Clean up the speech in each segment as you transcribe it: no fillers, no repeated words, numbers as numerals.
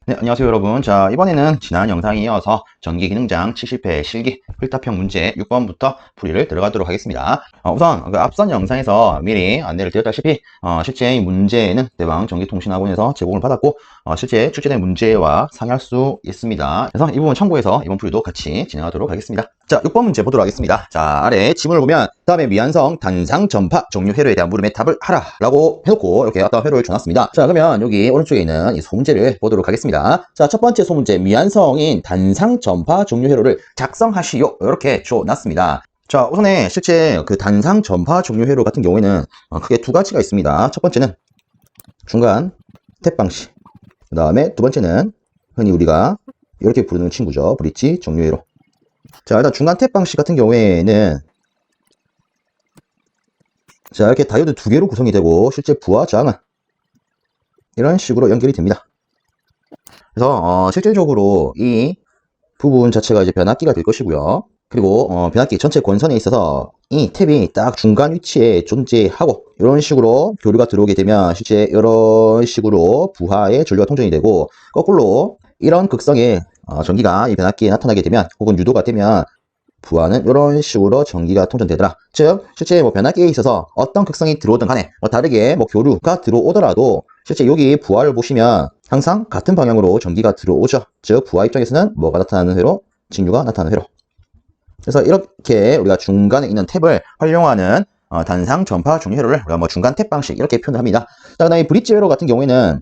네, 안녕하세요 여러분. 자, 이번에는 지난 영상에 이어서 전기기능장 70회 실기 필답형 문제 6번부터 풀이를 들어가도록 하겠습니다. 우선 그 앞선 영상에서 미리 안내를 드렸다시피 실제 이 문제는 대방 전기통신학원에서 제공을 받았고 실제 출제된 문제와 상의할 수 있습니다. 그래서 이 부분 참고해서 이번 풀이도 같이 진행하도록 하겠습니다. 자, 6번 문제 보도록 하겠습니다. 자, 아래 지문을 보면 다음에 미완성 단상 전파 종류 회로에 대한 물음에 답을 하라 라고 해놓고 이렇게 어떤 회로를 줘놨습니다. 자, 그러면 여기 오른쪽에 있는 이 소문제를 보도록 하겠습니다. 자, 첫 번째 소문제 미완성인 단상 전파 종류 회로를 작성하시오 이렇게 줘놨습니다. 자, 우선에 실제 그 단상 전파 종류 회로 같은 경우에는 크게 두 가지가 있습니다. 첫 번째는 중간 탭 방식, 그 다음에 두 번째는 흔히 우리가 이렇게 부르는 친구죠. 브릿지 종류 회로. 자, 일단 중간 탭 방식 같은 경우에는 자, 이렇게 다이오드 두 개로 구성이 되고 실제 부하 저항은 이런 식으로 연결이 됩니다. 그래서 실질적으로 이 부분 자체가 이제 변압기가 될 것이고요. 그리고 변압기 전체 권선에 있어서 이 탭이 딱 중간 위치에 존재하고 이런 식으로 교류가 들어오게 되면 실제 이런 식으로 부하의 전류가 통전이 되고, 거꾸로 이런 극성의 전기가 이 변압기에 나타나게 되면 혹은 유도가 되면 부하는 이런 식으로 전기가 통전되더라. 즉 실제 변압기에 있어서 어떤 극성이 들어오든 간에 다르게 교류가 들어오더라도 실제 여기 부하를 보시면 항상 같은 방향으로 전기가 들어오죠. 즉 부하 입장에서는 뭐가 나타나는 회로? 직류가 나타나는 회로. 그래서 이렇게 우리가 중간에 있는 탭을 활용하는 단상 전파 종류 회로를 우리가 중간 탭 방식 이렇게 표현을 합니다. 자, 그다음에 브릿지 회로 같은 경우에는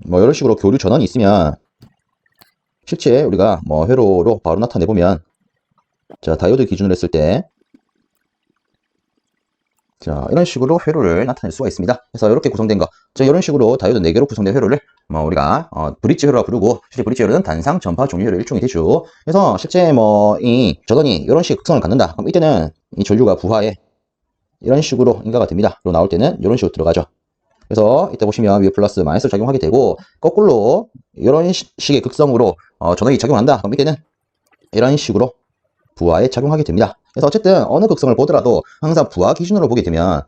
이런 식으로 교류 전원이 있으면 실제 우리가 회로로 바로 나타내 보면, 자, 다이오드 기준으로 했을 때 자, 이런 식으로 회로를 나타낼 수가 있습니다. 그래서 이렇게 구성된 거, 자, 이런 식으로 다이오드 4개로 구성된 회로를 우리가 브릿지 회로라 부르고, 실제 브릿지 회로는 단상 전파 종류 회로 일종이 되죠. 그래서 실제 이 전원이 이런 식의 극성을 갖는다. 그럼 이때는 이 전류가 부하에 이런 식으로 인가가 됩니다. 그리고 나올 때는 이런 식으로 들어가죠. 그래서 이때 보시면 위에 플러스 마이너스를 작용하게 되고, 거꾸로 이런 식의 극성으로 전원이 작용한다. 그럼 이때는 이런 식으로 부하에 작용하게 됩니다. 그래서 어쨌든 어느 극성을 보더라도 항상 부하 기준으로 보게 되면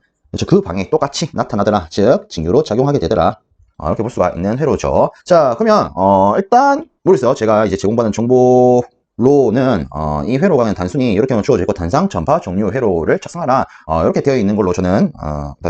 그 방향이 똑같이 나타나더라. 즉 직류로 작용하게 되더라. 이렇게 볼 수가 있는 회로죠. 자, 그러면 일단 모르겠어요. 제가 이제 제공받은 정보로는 이 회로가 그냥 단순히 이렇게만 주어져 있고 단상 전파 종류 회로를 작성하라 이렇게 되어 있는 걸로 저는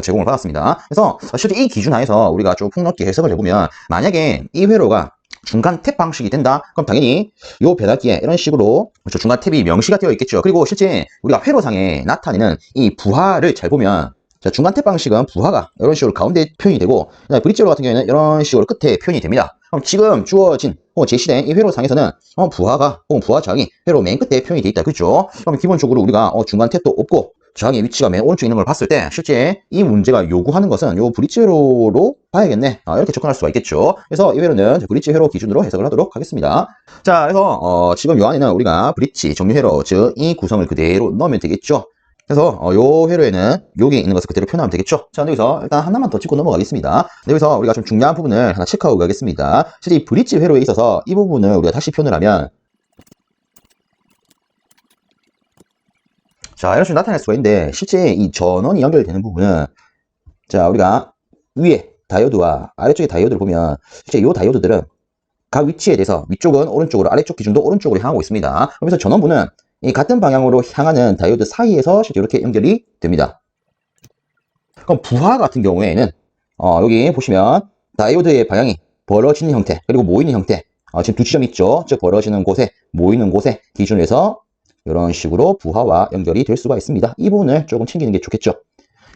제공을 받았습니다. 그래서 실제 이 기준 하에서 우리가 좀 폭넓게 해석을 해보면, 만약에 이 회로가 중간 탭 방식이 된다. 그럼 당연히 요 변압기에 이런 식으로 중간 탭이 명시가 되어 있겠죠. 그리고 실제 우리가 회로상에 나타내는 이 부하를 잘 보면, 자, 중간 탭 방식은 부하가 이런 식으로 가운데 표현이 되고, 브릿지 회로 같은 경우에는 이런 식으로 끝에 표현이 됩니다. 그럼 지금 주어진 혹은 제시된 이 회로상에서는 부하가 혹은 부하 저항이 회로 맨 끝에 표현이 되어 있다. 그렇죠? 그럼 기본적으로 우리가 중간 탭도 없고 저항의 위치가 맨 오른쪽에 있는 걸 봤을 때 실제 이 문제가 요구하는 것은 요 브릿지 회로로 봐야겠네. 이렇게 접근할 수가 있겠죠. 그래서 이 회로는 브릿지 회로 기준으로 해석을 하도록 하겠습니다. 자, 그래서 지금 요 안에는 우리가 브릿지 종류 회로, 즉 이 구성을 그대로 넣으면 되겠죠. 그래서 요 회로에는 여기 있는 것을 그대로 표현하면 되겠죠. 자, 여기서 일단 하나만 더 짚고 넘어가겠습니다. 여기서 우리가 좀 중요한 부분을 하나 체크하고 가겠습니다. 실제 이 브릿지 회로에 있어서 이 부분을 우리가 다시 표현을 하면, 자, 이런 식으로 나타낼 수가 있는데, 실제 이 전원이 연결되는 부분은, 자, 우리가 위에 다이오드와 아래쪽에 다이오드를 보면 실제 이 다이오드들은 각 위치에 대해서 위쪽은 오른쪽으로, 아래쪽 기준도 오른쪽으로 향하고 있습니다. 그래서 전원부는 이 같은 방향으로 향하는 다이오드 사이에서 실제 이렇게 연결이 됩니다. 그럼 부하 같은 경우에는 여기 보시면 다이오드의 방향이 벌어지는 형태, 그리고 모이는 형태, 지금 두 지점이 있죠. 즉 벌어지는 곳에, 모이는 곳에 기준으로 해서 이런 식으로 부하와 연결이 될 수가 있습니다. 이 부분을 조금 챙기는 게 좋겠죠.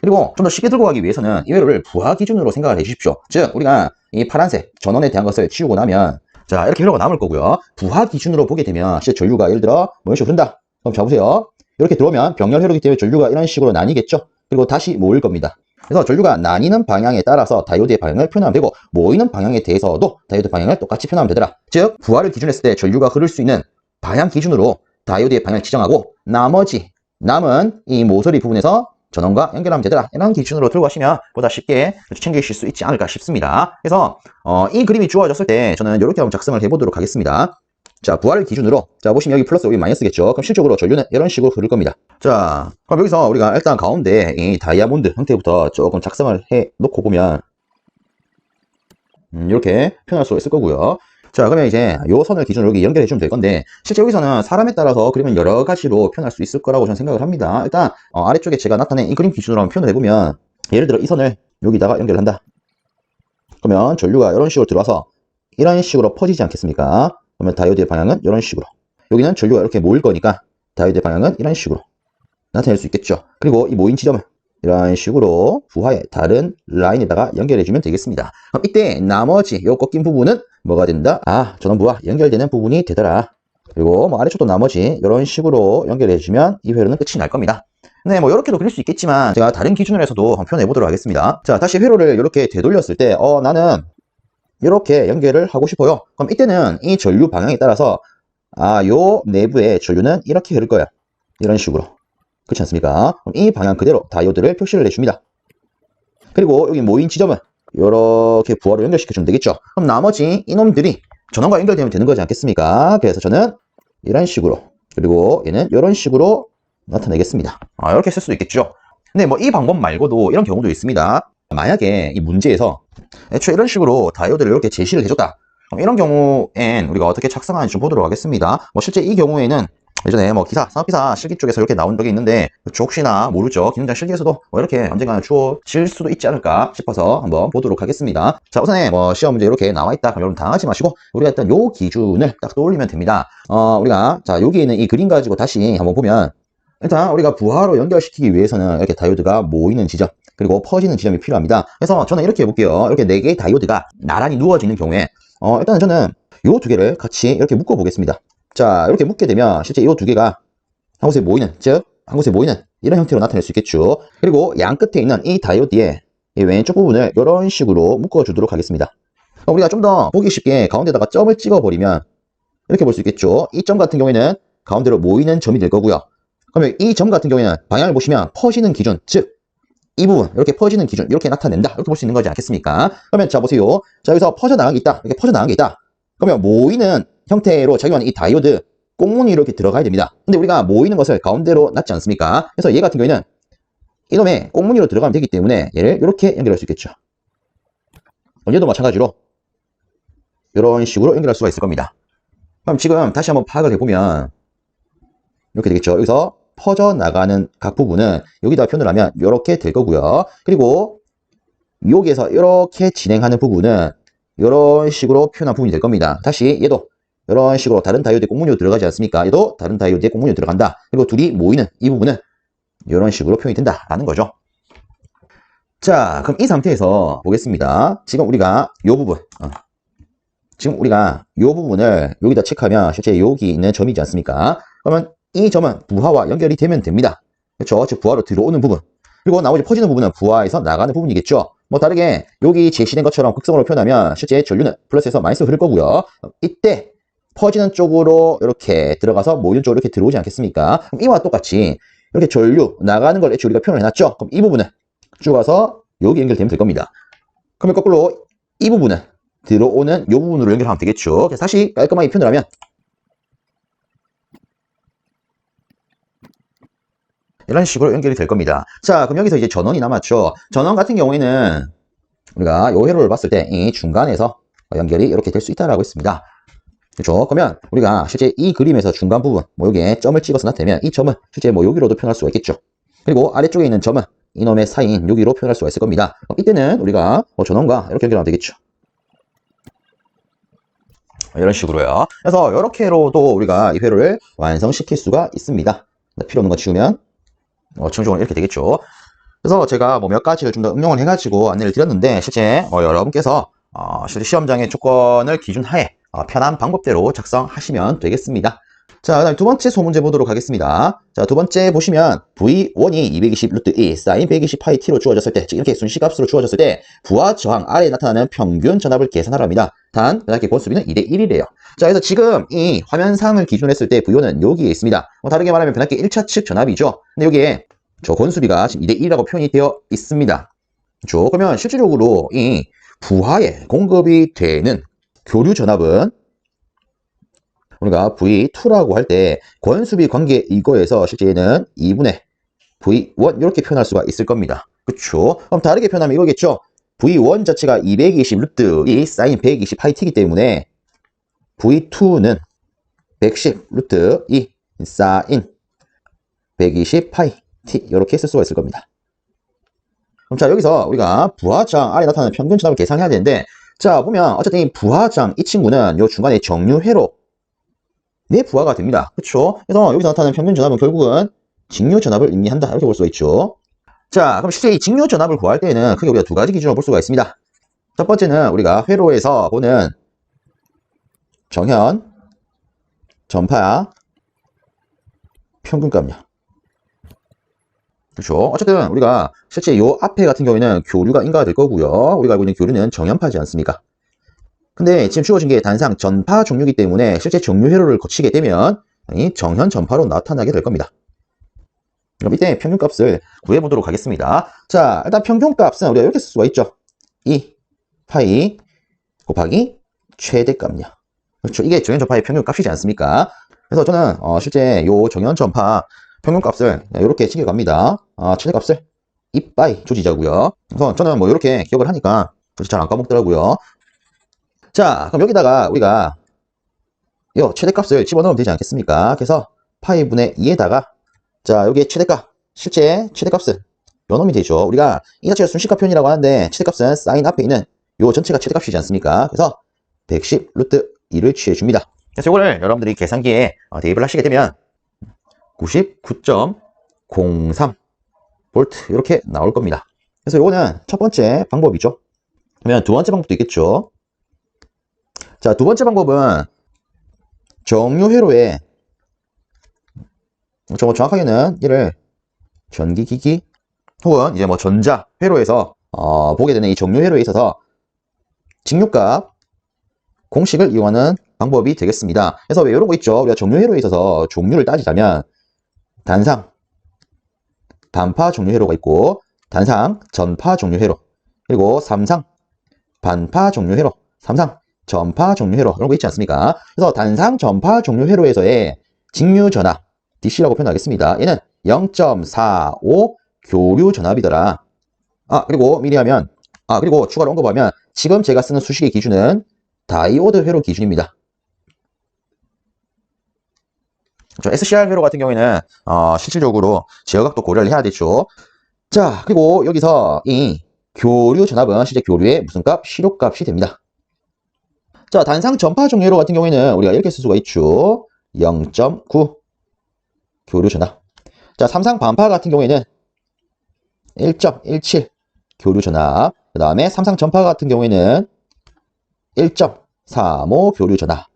그리고 좀 더 쉽게 들고 가기 위해서는 이 회로를 부하 기준으로 생각을 해 주십시오. 즉 우리가 이 파란색 전원에 대한 것을 치우고 나면, 자, 이렇게 회로가 남을 거고요. 부하 기준으로 보게 되면 실제 전류가 예를 들어 이런 식으로 흐른다. 그럼 자, 보세요. 이렇게 들어오면 병렬 회로이기 때문에 전류가 이런 식으로 나뉘겠죠. 그리고 다시 모일 겁니다. 그래서 전류가 나뉘는 방향에 따라서 다이오드의 방향을 표현하면 되고, 모이는 방향에 대해서도 다이오드 방향을 똑같이 표현하면 되더라. 즉 부하를 기준으로 했을 때 전류가 흐를 수 있는 방향 기준으로 다이오드의 방향을 지정하고, 나머지 남은 이 모서리 부분에서 전원과 연결하면 되더라. 이런 기준으로 들고 가시면 보다 쉽게 챙기실 수 있지 않을까 싶습니다. 그래서 이 그림이 주어졌을 때 저는 이렇게 한번 작성을 해보도록 하겠습니다. 자, 부하를 기준으로, 자, 보시면 여기 플러스, 여기 마이너스겠죠. 그럼 실적으로 전류는 이런 식으로 흐를 겁니다. 자, 그럼 여기서 우리가 일단 가운데 이 다이아몬드 형태부터 조금 작성을 해 놓고 보면 이렇게 표현할 수 있을 거고요. 자, 그러면 이제 요 선을 기준으로 여기 연결해 주면 될 건데, 실제 여기서는 사람에 따라서 그림은 여러 가지로 표현할 수 있을 거라고 저는 생각을 합니다. 일단 아래쪽에 제가 나타낸 이 그림 기준으로 한번 표현을 해보면, 예를 들어 이 선을 여기다가 연결을 한다. 그러면 전류가 이런 식으로 들어와서 이런 식으로 퍼지지 않겠습니까? 그러면 다이오드의 방향은 이런 식으로, 여기는 전류가 이렇게 모일 거니까 다이오드의 방향은 이런 식으로 나타낼 수 있겠죠. 그리고 이 모인 지점을 이런 식으로 부하의 다른 라인에다가 연결해주면 되겠습니다. 그럼 이때 나머지 요 꺾인 부분은 뭐가 된다? 아, 전원부와 연결되는 부분이 되더라. 그리고 뭐 아래쪽도 나머지 이런 식으로 연결해주면 이 회로는 끝이 날 겁니다. 네, 뭐 이렇게도 그릴 수 있겠지만 제가 다른 기준으로 해서도 한번 표현해 보도록 하겠습니다. 자, 다시 회로를 이렇게 되돌렸을 때 나는 이렇게 연결을 하고 싶어요. 그럼 이때는 이 전류 방향에 따라서 요 내부의 전류는 이렇게 흐를 거야. 이런 식으로. 그렇지 않습니까? 그럼 이 방향 그대로 다이오드를 표시를 해줍니다. 그리고 여기 모인 지점은 이렇게 부하로 연결시켜주면 되겠죠. 그럼 나머지 이놈들이 전원과 연결되면 되는 거지 않겠습니까? 그래서 저는 이런 식으로, 그리고 얘는 이런 식으로 나타내겠습니다. 이렇게 쓸 수도 있겠죠. 근데 뭐 이 방법 말고도 이런 경우도 있습니다. 만약에 이 문제에서 애초에 이런 식으로 다이오드를 이렇게 제시를 해줬다. 그럼 이런 경우엔 우리가 어떻게 작성하는지 좀 보도록 하겠습니다. 뭐 실제 이 경우에는 예전에 뭐 기사, 산업기사 실기 쪽에서 이렇게 나온 적이 있는데, 혹시나 모르죠. 기능장 실기에서도 뭐 이렇게 언젠가는 주어질 수도 있지 않을까 싶어서 한번 보도록 하겠습니다. 자, 우선에 뭐 시험 문제 이렇게 나와 있다. 그럼 여러분 당하지 마시고 우리가 일단 요 기준을 딱 떠올리면 됩니다. 우리가 자, 여기 있는 이 그림 가지고 다시 한번 보면, 일단 우리가 부하로 연결시키기 위해서는 이렇게 다이오드가 모이는 지점, 그리고 퍼지는 지점이 필요합니다. 그래서 저는 이렇게 해볼게요. 이렇게 4개의 다이오드가 나란히 누워져 있는 경우에 일단은 저는 요 두 개를 같이 이렇게 묶어 보겠습니다. 자, 이렇게 묶게 되면 실제 이 두 개가 한 곳에 모이는, 즉 한 곳에 모이는 이런 형태로 나타낼 수 있겠죠. 그리고 양 끝에 있는 이 다이오드의 이 왼쪽 부분을 이런 식으로 묶어 주도록 하겠습니다. 우리가 좀 더 보기 쉽게 가운데다가 점을 찍어 버리면 이렇게 볼 수 있겠죠. 이 점 같은 경우에는 가운데로 모이는 점이 될 거고요. 그러면 이 점 같은 경우에는 방향을 보시면 퍼지는 기준, 즉 이 부분, 이렇게 퍼지는 기준, 이렇게 나타낸다. 이렇게 볼 수 있는 거지 않겠습니까? 그러면 자, 보세요. 자, 여기서 퍼져나간 게 있다. 이렇게 퍼져나간 게 있다. 그러면 모이는 형태로 작용하는 이 다이오드 꽁무니 이렇게 들어가야 됩니다. 근데 우리가 모이는 것을 가운데로 놨지 않습니까? 그래서 얘 같은 경우에는 이놈의 꽁무니로 들어가면 되기 때문에 얘를 이렇게 연결할 수 있겠죠. 얘도 마찬가지로 이런 식으로 연결할 수가 있을 겁니다. 그럼 지금 다시 한번 파악을 해보면 이렇게 되겠죠. 여기서 퍼져나가는 각 부분은 여기다 표현을 하면 이렇게 될 거고요. 그리고 여기에서 이렇게 진행하는 부분은 이런 식으로 표현한 부분이 될 겁니다. 다시 얘도 이런 식으로 다른 다이오드의 꽁무니로 들어가지 않습니까? 얘도 다른 다이오드의 꽁무니로 들어간다. 그리고 둘이 모이는 이 부분은 이런 식으로 표현이 된다라는 거죠. 자, 그럼 이 상태에서 보겠습니다. 지금 우리가 이 부분, 지금 우리가 이 부분을 여기다 체크하면 실제 여기 있는 점이지 않습니까? 그러면 이 점은 부하와 연결이 되면 됩니다. 그렇죠? 즉 부하로 들어오는 부분. 그리고 나머지 퍼지는 부분은 부하에서 나가는 부분이겠죠. 뭐 다르게 여기 제시된 것처럼 극성으로 표현하면 실제 전류는 플러스에서 마이너스로 흐를 거고요. 이때 퍼지는 쪽으로 이렇게 들어가서 모이는 쪽으로 이렇게 들어오지 않겠습니까? 그럼 이와 똑같이 이렇게 전류 나가는 걸 애초에 우리가 표현을 해놨죠. 그럼 이 부분은 쭉 와서 여기 연결되면 될 겁니다. 그러면 거꾸로 이 부분은 들어오는 이 부분으로 연결하면 되겠죠. 그래서 다시 깔끔하게 표현을 하면 이런 식으로 연결이 될 겁니다. 자, 그럼 여기서 이제 전원이 남았죠. 전원 같은 경우에는 우리가 요 회로를 봤을 때 이 중간에서 연결이 이렇게 될 수 있다라고 했습니다. 그렇죠? 그러면 우리가 실제 이 그림에서 중간 부분, 뭐 여기에 점을 찍어서 나타내면 이 점은 실제 뭐 여기로도 표현할 수가 있겠죠. 그리고 아래쪽에 있는 점은 이놈의 사이인 여기로 표현할 수가 있을 겁니다. 이때는 우리가 전원과 이렇게 연결하면 되겠죠. 이런 식으로요. 그래서 이렇게로도 우리가 이 회로를 완성시킬 수가 있습니다. 필요 없는 거 지우면 최종적으로 이렇게 되겠죠. 그래서 제가 뭐 몇 가지를 좀 더 응용을 해가지고 안내를 드렸는데, 실제 여러분께서 실제 시험장의 조건을 기준하에 편한 방법대로 작성하시면 되겠습니다. 자, 그다음 두 번째 소문제 보도록 하겠습니다. 자, 두 번째 보시면 V1이 220 루트 2 사인 120 파이 t로 주어졌을 때, 즉 이렇게 순시값으로 주어졌을 때 부하 저항 아래에 나타나는 평균 전압을 계산하랍니다. 단 변압기 권수비는 2대1이래요. 자, 그래서 지금 이 화면상을 기준으로 했을 때 V1은 여기에 있습니다. 다르게 말하면 변압기 1차 측 전압이죠. 근데 여기에 저 권수비가 지금 2대1이라고 표현이 되어 있습니다. 그렇죠? 그러면 실질적으로 이 부하에 공급이 되는 교류 전압은 우리가 V2라고 할 때 권수비 관계 이거에서 실제는 2분의 V1 이렇게 표현할 수가 있을 겁니다. 그렇죠? 그럼 다르게 표현하면 이거겠죠? V1 자체가 220 루트 2 사인 120 파이 t이기 때문에 V2는 110 루트 2 사인 120 파이 t 이렇게 쓸 수가 있을 겁니다. 그럼 자, 여기서 우리가 부하장 아래 나타나는 평균 전압을 계산해야 되는데, 자, 보면 어쨌든 이 부하장 이 친구는 요 중간에 정류회로 내 부하가 됩니다. 그쵸? 그래서 여기서 나타나는 평균 전압은 결국은 직류 전압을 의미한다, 이렇게 볼 수가 있죠. 자, 그럼 실제 이 직류 전압을 구할 때에는 크게 우리가 두 가지 기준으로 볼 수가 있습니다. 첫 번째는 우리가 회로에서 보는 정현 전파 평균값요. 그렇죠. 어쨌든 우리가 실제 요 앞에 같은 경우에는 교류가 인가가 될 거고요. 우리가 알고 있는 교류는 정연파지 않습니까? 근데 지금 주어진 게 단상 전파 종류이기 때문에 실제 정류 회로를 거치게 되면 정현 전파로 나타나게 될 겁니다. 그럼 이때 평균값을 구해보도록 하겠습니다. 자, 일단 평균값은 우리가 이렇게 쓸 수가 있죠. 2 파이 곱하기 최대값요. 그렇죠. 이게 정현 전파의 평균값이지 않습니까? 그래서 저는 실제 요 정현 전파 평균값을 이렇게 챙겨갑니다. 최대값을 2파이 조지자고요. 그래서 저는 뭐 이렇게 기억을 하니까 잘 안 까먹더라고요. 자, 그럼 여기다가 우리가 요 최대값을 집어넣으면 되지 않겠습니까? 그래서 파이 분의 2에다가 자, 여기에 최대값, 실제 최대값은 요 놈이 되죠. 우리가 이 자체가 순식값 표현이라고 하는데 최대값은 사인 앞에 있는 요 전체가 최대값이지 않습니까? 그래서 110 루트 2를 취해줍니다. 그래서 이거를 여러분들이 계산기에 대입을 하시게 되면 99.03 볼트 이렇게 나올 겁니다. 그래서 이거는 첫 번째 방법이죠. 그러면 두 번째 방법도 있겠죠. 자, 두 번째 방법은 정류 회로에 정확하게는 이를 전기기기 혹은 이제 뭐 전자 회로에서 보게 되는 이 정류 회로에 있어서 직류값 공식을 이용하는 방법이 되겠습니다. 그래서 왜 이런 거 있죠? 우리가 정류 회로에 있어서 종류를 따지자면 단상 반파 종류 회로가 있고 단상 전파 종류 회로, 그리고 삼상 반파 종류 회로, 삼상 전파 종류 회로 이런 거 있지 않습니까? 그래서 단상 전파 종류 회로에서의 직류 전압 DC라고 표현하겠습니다. 얘는 0.45 교류 전압이더라. 그리고 미리 하면 그리고 추가로 언급하면 지금 제가 쓰는 수식의 기준은 다이오드 회로 기준입니다. SCR 회로 같은 경우에는 실질적으로 제어각도 고려를 해야 되죠. 자, 그리고 여기서 이 교류 전압은 실제 교류의 무슨 값? 시료값이 됩니다. 자, 단상 전파 종류 회로 같은 경우에는 우리가 이렇게 쓸 수가 있죠. 0.9 교류 전압. 자, 삼상 반파 같은 경우에는 1.17 교류 전압. 그 다음에 삼상 전파 같은 경우에는 1.35 교류 전압.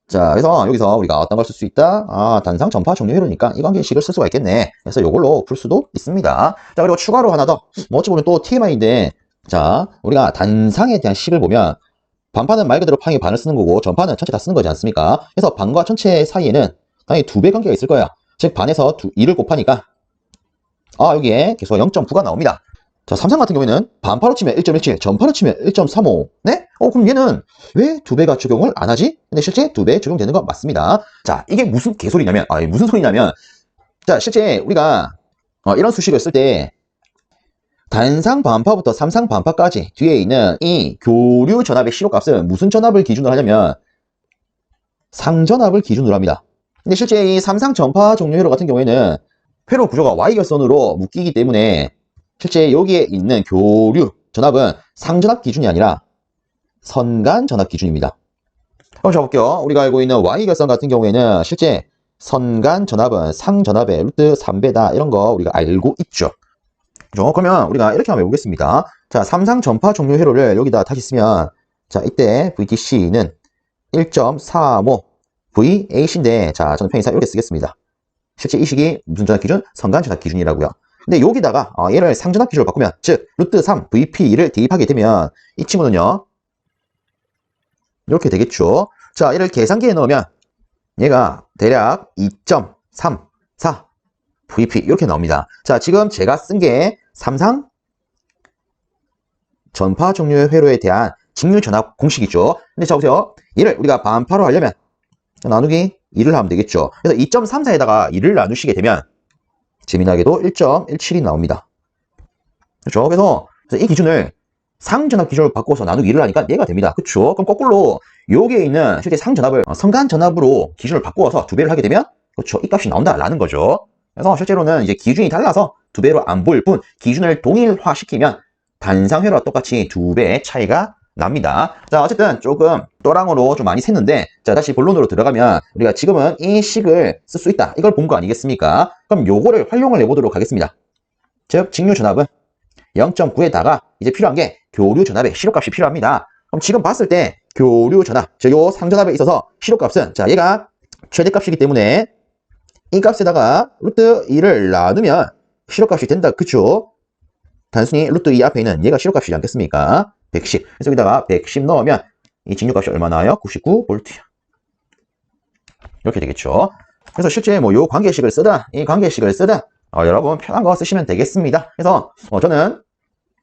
자, 그래서 여기서 우리가 어떤 걸 쓸 수 있다? 단상 전파 종류 회로니까 이 관계식을 쓸 수가 있겠네. 그래서 이걸로 풀 수도 있습니다. 자, 그리고 추가로 하나 더. 뭐 어찌 보면 또 TMI인데, 자, 우리가 단상에 대한 식을 보면 반파는 말 그대로 파의 반을 쓰는 거고 전파는 전체 다 쓰는 거지 않습니까? 그래서 반과 전체 사이에는 당연히 2배 관계가 있을 거예요. 즉 반에서 2를 곱하니까 여기에 계속 0.9가 나옵니다. 자, 삼상 같은 경우에는 반파로 치면 1.17, 전파로 치면 1.35. 네? 그럼 얘는 왜 2배가 적용을 안 하지? 근데 실제 2배 적용되는 거 맞습니다. 자, 이게 무슨 개소리냐면, 무슨 소리냐면, 자, 실제 우리가 이런 수식을 쓸 때 단상 반파부터 삼상 반파까지 뒤에 있는 이 교류 전압의 시료값은 무슨 전압을 기준으로 하냐면 상전압을 기준으로 합니다. 근데 실제 이 삼상 전파 종류 회로 같은 경우에는 회로 구조가 Y결선으로 묶이기 때문에 실제 여기에 있는 교류 전압은 상전압 기준이 아니라 선간 전압 기준입니다. 한번 잡아볼게요. 우리가 알고 있는 Y결선 같은 경우에는 실제 선간 전압은 상전압의 루트 3배다. 이런 거 우리가 알고 있죠. 그죠? 그러면 우리가 이렇게 한번 해보겠습니다. 자, 삼상 전파 종류 회로를 여기다 다시 쓰면, 자, 이때 VTC는 1.35 VAC인데, 자, 저는 편의상 이렇게 쓰겠습니다. 실제 이 식이 무슨 전압 기준? 선간 전압 기준이라고요. 근데 여기다가 얘를 상전압 기준으로 바꾸면, 즉 루트 3 VP를 대입하게 되면 이 친구는요 이렇게 되겠죠. 자, 얘를 계산기에 넣으면 얘가 대략 2.34 VP 이렇게 나옵니다. 자, 지금 제가 쓴 게 삼상 전파 종류 회로에 대한 직류 전압 공식이죠. 근데 자, 보세요. 얘를 우리가 반파로 하려면 나누기 2를 하면 되겠죠. 그래서 2.34에다가 2를 나누시게 되면 재미나게도 1.17이 나옵니다. 그렇죠? 그래서 이 기준을 상전압 기준으로 바꿔서 나누기 2를 하니까 얘가 됩니다. 그렇죠? 그럼 거꾸로 요게 있는 실제 상전압을 성간전압으로 기준을 바꾸어서 2배를 하게 되면 그렇죠. 이 값이 나온다라는 거죠. 그래서 실제로는 이제 기준이 달라서 2배로 안 보일 뿐 기준을 동일화시키면 단상회로와 똑같이 2배의 차이가 납니다. 자, 어쨌든 조금 또랑으로 좀 많이 샜는데, 자, 다시 본론으로 들어가면 우리가 지금은 이 식을 쓸 수 있다. 이걸 본 거 아니겠습니까? 그럼 요거를 활용을 해보도록 하겠습니다. 즉, 직류 전압은 0.9에다가 이제 필요한 게 교류 전압의 시료값이 필요합니다. 그럼 지금 봤을 때 교류 전압, 즉 요 상전압에 있어서 시료값은 자, 얘가 최대값이기 때문에 이 값에다가 루트 2를 나누면 시료값이 된다. 그쵸? 단순히 루트 2 앞에 있는 얘가 시료값이지 않겠습니까? 110. 그래서 여기다가 110 넣으면 이 직류값이 얼마 나와요? 99V. 이렇게 되겠죠. 그래서 실제 뭐 요 관계식을 쓰든 이 관계식을 쓰든 여러분 편한 거 쓰시면 되겠습니다. 그래서 저는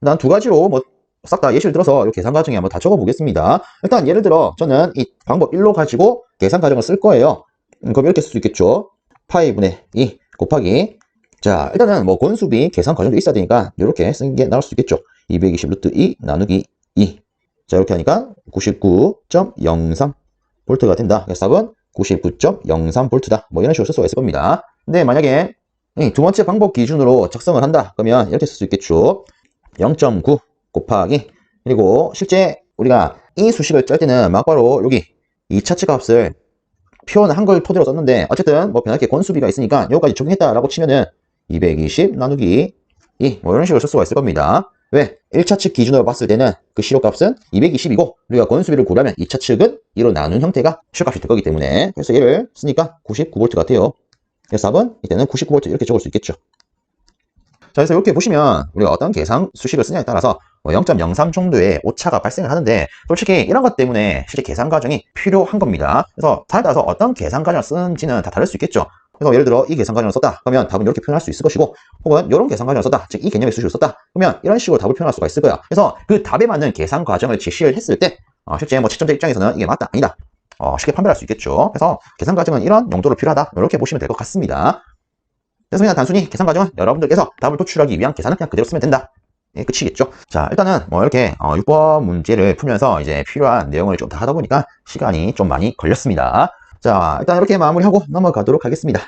일단 두 가지로 뭐 싹 다 예시를 들어서 이 계산 과정에 한번 다 적어 보겠습니다. 일단 예를 들어 저는 이 방법 1로 가지고 계산 과정을 쓸 거예요. 그럼 이렇게 쓸 수 있겠죠. 파이분의 2 곱하기 자 일단은 뭐 권수비 계산 과정도 있어야 되니까 이렇게 쓴 게 나올 수 있겠죠. 220 루트 2 나누기 2. 자 이렇게 하니까 99.03V가 된다. 그래서 답은 99.03V다. 뭐 이런 식으로 쓸 수가 있을 겁니다. 근데 만약에 두 번째 방법 기준으로 작성을 한다. 그러면 이렇게 쓸 수 있겠죠. 0.9 곱하기 그리고 실제 우리가 이 수식을 짤 때는 막바로 여기 이 차트 값을 표현한 걸 토대로 썼는데 어쨌든 뭐 변하게 권수비가 있으니까 여기까지 적용했다라고 치면은 220 나누기 2 뭐 이런 식으로 쓸 수가 있을 겁니다. 왜? 1차 측 기준으로 봤을 때는 그 시료값은 220이고 우리가 권수비를 구하면 2차 측은 2로 나눈 형태가 시료값이 될 거기 때문에 그래서 얘를 쓰니까 99V 같아요. 그래서 답은 이때는 99V 이렇게 적을 수 있겠죠. 자, 그래서 이렇게 보시면 우리가 어떤 계산 수식을 쓰냐에 따라서 0.03 정도의 오차가 발생을 하는데 솔직히 이런 것 때문에 실제 계산 과정이 필요한 겁니다. 그래서 사에 따라서 어떤 계산 과정을 쓰는지는 다 다를 수 있겠죠. 그래서 예를 들어 이 계산 과정을 썼다 그러면 답은 이렇게 표현할 수 있을 것이고 혹은 이런 계산 과정을 썼다 즉 이 개념의 수식을 썼다 그러면 이런 식으로 답을 표현할 수가 있을 거야. 그래서 그 답에 맞는 계산 과정을 제시를 했을 때 실제 뭐 채점자 입장에서는 이게 맞다 아니다 쉽게 판별할 수 있겠죠. 그래서 계산 과정은 이런 용도로 필요하다 이렇게 보시면 될 것 같습니다. 그래서 그냥 단순히 계산 과정은 여러분들께서 답을 도출하기 위한 계산은 그냥 그대로 쓰면 된다. 예, 끝이겠죠. 자, 일단은 뭐 이렇게 6번 문제를 풀면서 이제 필요한 내용을 좀 다 하다 보니까 시간이 좀 많이 걸렸습니다. 자, 일단 이렇게 마무리하고 넘어가도록 하겠습니다.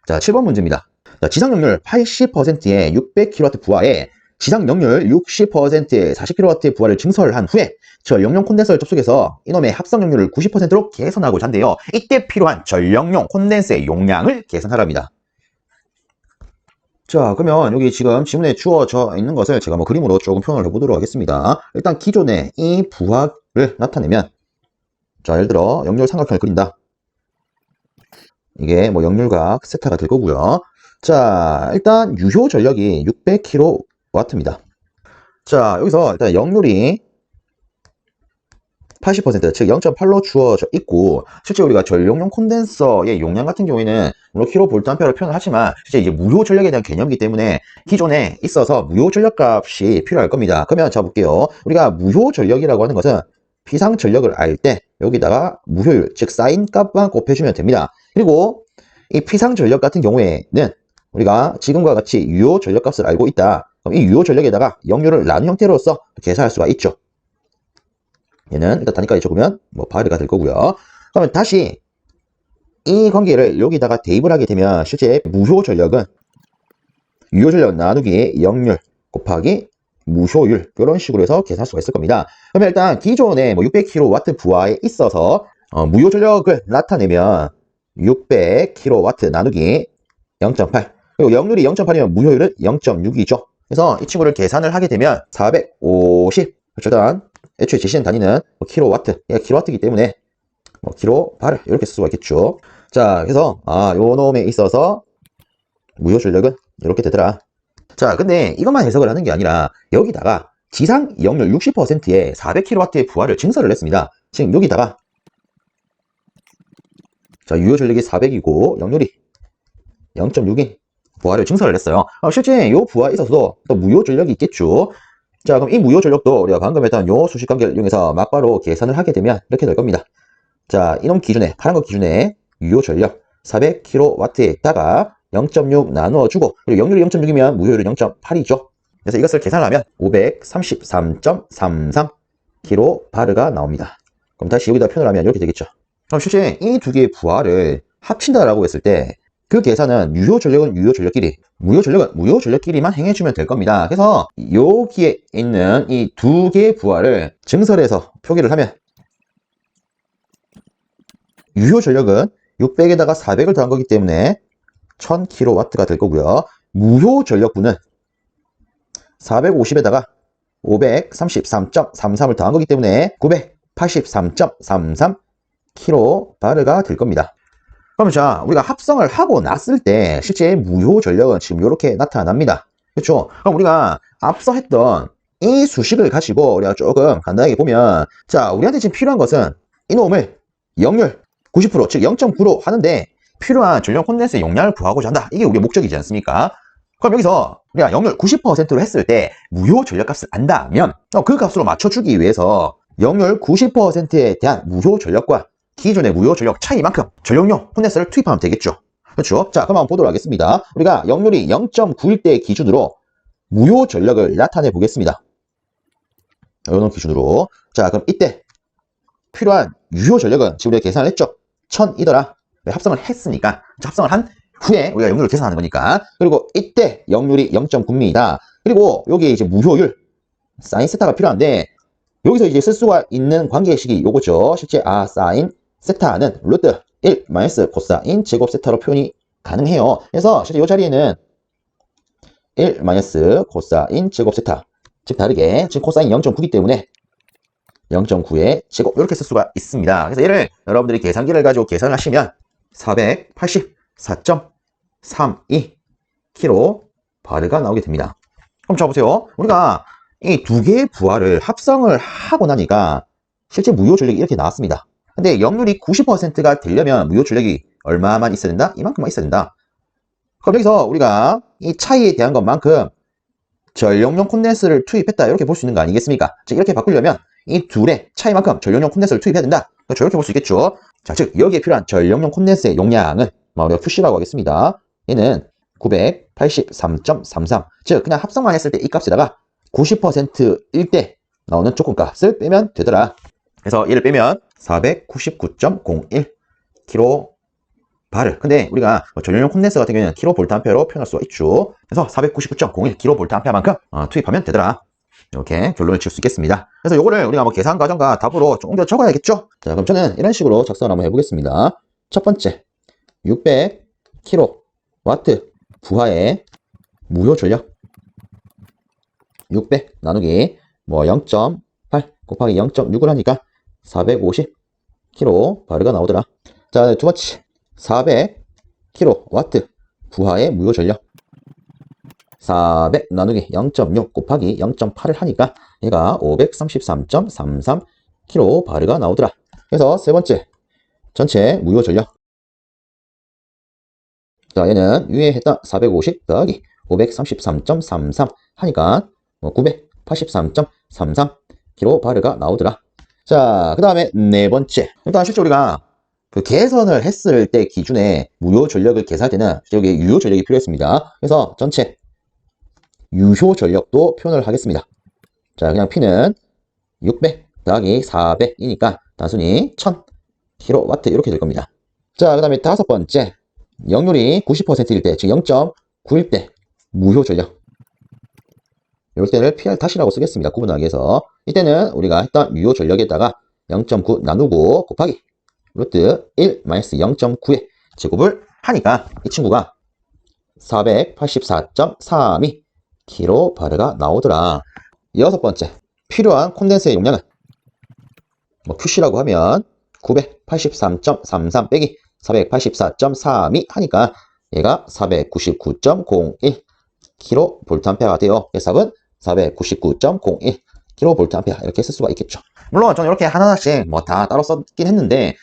자, 7번 문제입니다. 자, 지상 역률 80%의 600kW 부하에 지상 역률 60%의 40kW 부하를 증설한 후에 전력용 콘덴서를 접속해서 이놈의 합성 역률을 90%로 개선하고자 한대요. 이때 필요한 전력용 콘덴서의 용량을 계산하랍니다. 자, 그러면 여기 지금 지문에 주어져 있는 것을 제가 뭐 그림으로 조금 표현을 해보도록 하겠습니다. 일단 기존에 이 부하를 나타내면 자, 예를 들어 역률 삼각형을 그린다. 이게 뭐 역률각 세타가 될 거고요. 자, 일단 유효 전력이 600kW입니다. 자, 여기서 일단 역률이 80%, 즉 0.8로 주어져 있고 실제 우리가 전력용 콘덴서의 용량 같은 경우에는 물론 kVA로 표현을 하지만 실제 이제 무효 전력에 대한 개념이기 때문에 기존에 있어서 무효 전력값이 필요할 겁니다. 그러면 자 볼게요. 우리가 무효 전력이라고 하는 것은 피상 전력을 알 때 여기다가 무효율, 즉 사인 값만 곱해주면 됩니다. 그리고 이 피상 전력 같은 경우에는 우리가 지금과 같이 유효 전력값을 알고 있다. 그럼 이 유효 전력에다가 역률을 나눈 형태로서 계산할 수가 있죠. 얘는 일단 단위까지 적으면 뭐 바르가 될 거고요. 그러면 다시 이 관계를 여기다가 대입을 하게 되면 실제 무효 전력은 유효 전력 나누기 역률 곱하기 무효율 이런 식으로 해서 계산할 수가 있을 겁니다. 그러면 일단 기존에 뭐 600kW 부하에 있어서 무효 전력을 나타내면 600kW 나누기 0.8 그리고 역률이 0.8이면 무효율은 0.6이죠. 그래서 이 친구를 계산을 하게 되면 450 일단 애초에 제시된 단위는 뭐 킬로와트, 얘가 킬로와트이기 때문에 뭐 킬로바를 이렇게 쓸 수가 있겠죠. 자, 그래서 요 놈에 있어서 무효 전력은 이렇게 되더라. 자, 근데 이것만 해석을 하는 게 아니라 여기다가 지상 역률 60%의 400kW의 부하를 증설을 했습니다. 지금 여기다가 자, 유효 전력이 400이고 역률이 0.6인 부하를 증설을 했어요. 실제 요 부하에 있어서도 또 무효 전력이 있겠죠. 자, 그럼 이 무효 전력도 우리가 방금 했던 요 수식 관계를 이용해서 막바로 계산을 하게 되면 이렇게 될 겁니다. 자, 이놈 기준에, 파란 거 기준에 유효 전력 400kW에다가 0.6 나누어주고, 그리고 역률이 0.6이면 무효율은 0.8이죠. 그래서 이것을 계산을 하면 533.33kVAr가 나옵니다. 그럼 다시 여기다 표현을 하면 이렇게 되겠죠. 그럼 실제 이 두 개의 부하를 합친다라고 했을 때 그 계산은 유효 전력은 유효 전력끼리, 무효 전력은 무효 전력끼리만 행해주면 될 겁니다. 그래서 여기에 있는 이 두 개의 부하를 증설해서 표기를 하면 유효 전력은 600에다가 400을 더한 거기 때문에 1000kW가 될 거고요. 무효 전력분은 450에다가 533.33을 더한 거기 때문에 983.33kB가 될 겁니다. 그러면 자, 우리가 합성을 하고 났을 때 실제 무효 전력은 지금 이렇게 나타납니다. 그렇죠? 그럼 우리가 앞서 했던 이 수식을 가지고 우리가 조금 간단하게 보면, 자, 우리한테 지금 필요한 것은 이놈을 역률 90%, 즉 0.9로 하는데 필요한 전력 콘덴서의 용량을 구하고자 한다. 이게 우리의 목적이지 않습니까? 그럼 여기서 우리가 역률 90%로 했을 때 무효 전력값을 안다면 그 값으로 맞춰주기 위해서 역률 90%에 대한 무효 전력과 기존의 무효 전력 차이만큼 전력용 콘덴서를 투입하면 되겠죠. 그렇죠? 자, 그럼 한번 보도록 하겠습니다. 우리가 역률이 0.9일 때 기준으로 무효 전력을 나타내 보겠습니다. 이런 기준으로. 자, 그럼 이때 필요한 유효 전력은 지금 우리가 계산을 했죠. 1000이더라. 합성을 했으니까. 합성을 한 후에 우리가 역률을 계산하는 거니까. 그리고 이때 역률이 0.9입니다. 그리고 여기 이제 무효율 사인 세타가 필요한데 여기서 이제 쓸 수가 있는 관계식이 요거죠. 실제 사인 세타는 루트 1 마이너스 코사인 제곱 세타로 표현이 가능해요. 그래서 실제 이 자리에는 1 마이너스 코사인 제곱 세타, 즉 다르게 지금 코사인 0.9이기 때문에 0.9의 제곱 이렇게 쓸 수가 있습니다. 그래서 얘를 여러분들이 계산기를 가지고 계산을 하시면 484.32kB가 나오게 됩니다. 그럼 자 보세요. 우리가 이 두 개의 부하를 합성을 하고 나니까 실제 무효 전력이 이렇게 나왔습니다. 근데 역률이 90%가 되려면 무효 전력이 얼마만 있어야 된다? 이만큼만 있어야 된다. 그럼 여기서 우리가 이 차이에 대한 것만큼 전력용 콘덴서를 투입했다 이렇게 볼 수 있는 거 아니겠습니까? 즉 이렇게 바꾸려면 이 둘의 차이만큼 전력용 콘덴서를 투입해야 된다. 그렇죠? 이렇게 볼 수 있겠죠. 자, 즉 여기에 필요한 전력용 콘덴서의 용량은 우리가 QC라고 하겠습니다. 얘는 983.33. 즉 그냥 합성만 했을 때 이 값에다가 90%일 때 나오는 조건값을 빼면 되더라. 그래서 얘를 빼면 499.01 kB. 근데 우리가 전력용 콘덴서 같은 경우에는 kVA로 표현할 수가 있죠. 그래서 499.01 kVA만큼 투입하면 되더라. 이렇게 결론을 지을 수 있겠습니다. 그래서 요거를 우리가 계산 과정과 답으로 좀 옮겨 적어야겠죠? 자, 그럼 저는 이런 식으로 작성을 한번 해보겠습니다. 첫 번째, 600kW 부하의 무효 전력 600 나누기 0.8 곱하기 0.6을 하니까 450kB가 나오더라. 자, 두 번째, 400kW 부하의 무효 전력 400 나누기 0.6 곱하기 0.8을 하니까 얘가 533.33kB가 나오더라. 그래서 세 번째, 전체 무효 전력. 자, 얘는 위에 했던 450 더하기 533.33 하니까 983.33kB가 나오더라. 자, 그 다음에 네 번째. 일단 실제 우리가 그 계산을 했을 때 기준에 무효 전력을 계산할 때는 여기 유효 전력이 필요했습니다. 그래서 전체 유효 전력도 표현을 하겠습니다. 자, 그냥 P는 600 더하기 400이니까 단순히 1000kW 이렇게 될 겁니다. 자, 그 다음에 다섯 번째. 역률이 90%일 때, 즉 0.9일 때 무효 전력. 이럴 때를 PR-이라고 쓰겠습니다. 구분하기 위해서. 이때는 우리가 했던 유효 전력에다가 0.9 나누고 곱하기 루트 1 마이너스 0.9의 제곱을 하니까 이 친구가 484.32kB가 나오더라. 여섯 번째, 필요한 콘덴서의 용량은 QC라고 하면 983.33 빼기 484.32 하니까 얘가 499.01 kVA가 돼요. 답은 499.01 kVA 이렇게 쓸 수가 있겠죠. 물론 저는 이렇게 하나하나씩 다 따로 썼긴 했는데